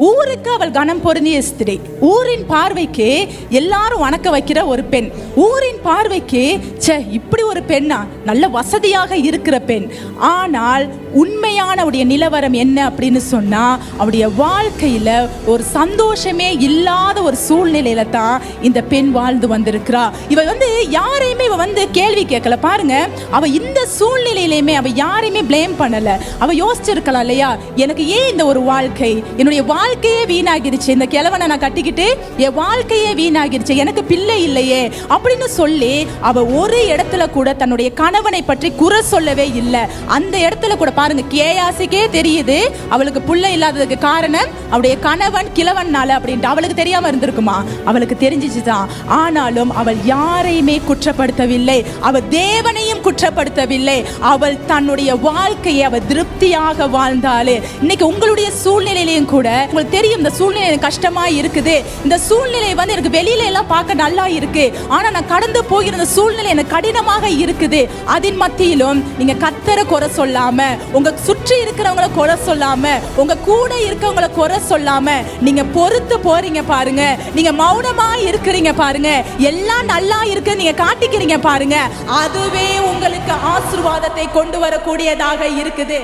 ஊருக்கு அவள் கனம் பொருந்திய ஸ்திரீ. ஊரின் பார்வைக்கு எல்லாரும் வணக்க வைக்கிற ஒரு பெண். ஊரின் பார்வைக்கு இப்படி ஒரு பெண்ணா, நல்ல வசதியாக இருக்கிற பெண். ஆனால் உண்மையான அவருடைய நிலவரம் என்ன அப்படின்னு சொன்னா, அவருடைய வாழ்க்கையில ஒரு சந்தோஷமே இல்லாத ஒரு சூழ்நிலையில தான் இந்த பெண் வாழ்ந்து வந்திருக்கிறா. இவ யாரையுமே இவ கேள்வி கேட்கல. பாருங்க, அவ இந்த சூழ்நிலையிலுமே அவ யாரையுமே பிளேம் பண்ணல. அவ யோசிச்சிருக்கலாம் இல்லையா, எனக்கு ஏன் இந்த ஒரு வாழ்க்கை, என்னுடைய வாழ்க்கையே வீணாகிருச்சு, இந்த கிழவனை நான் கட்டிக்கிட்டு என் வாழ்க்கையே வீணாகிருச்சு, எனக்கு பிள்ளை இல்லையே அப்படின்னு சொல்லி அவ ஒரு இடத்துல கூட தன்னுடைய கணவனை பற்றி குறை சொல்லவே இல்லை. அந்த இடத்துல கூட பாருங்க, கேயாசிக்கே தெரியுது அவளுக்கு பிள்ளை இல்லாததுக்கு காரணம் அவளுடைய கணவன் கிழவனால அப்படின்ட்டு. அவளுக்கு தெரியாம இருந்திருக்குமா? அவளுக்கு தெரிஞ்சிச்சுதான். ஆனாலும் அவள் யாரையுமே குற்றப்படுத்தவில்லை, அவள் தேவனையும் குற்றப்படுத்தவில்லை. அவள் தன்னுடைய வாழ்க்கையை அவள் திருப்தியாக வாழ்ந்தாளே. இன்னைக்கு உங்களுடைய சூழ்நிலையிலையும் கூட உங்களுக்கு தெரியும், இந்த சூழ்நிலை கஷ்டமா இருக்குது, இந்த சூழ்நிலை எனக்கு வெளியில எல்லாம் பார்க்க நல்லா இருக்கு, ஆனா நான் கடந்து போகிற இந்த சூழ்நிலை எனக்கு கடினமாக இருக்குது. அதன் மத்தியிலும் நீங்க கர்த்தரை குறை சொல்லாம, உங்க சுற்றி இருக்கிறவங்கள குறை சொல்லாம, உங்க கூட இருக்கிறவங்கள குறை சொல்லாம நீங்க பொறுத்து போறீங்க பாருங்க, நீங்க மௌனமா இருக்கிறீங்க பாருங்க, எல்லாம் நல்லா இருக்கு நீங்க காட்டிக்கிறீங்க பாருங்க, அதுவே உங்களுக்கு ஆசீர்வாதத்தை கொண்டு வரக்கூடியதாக இருக்குது.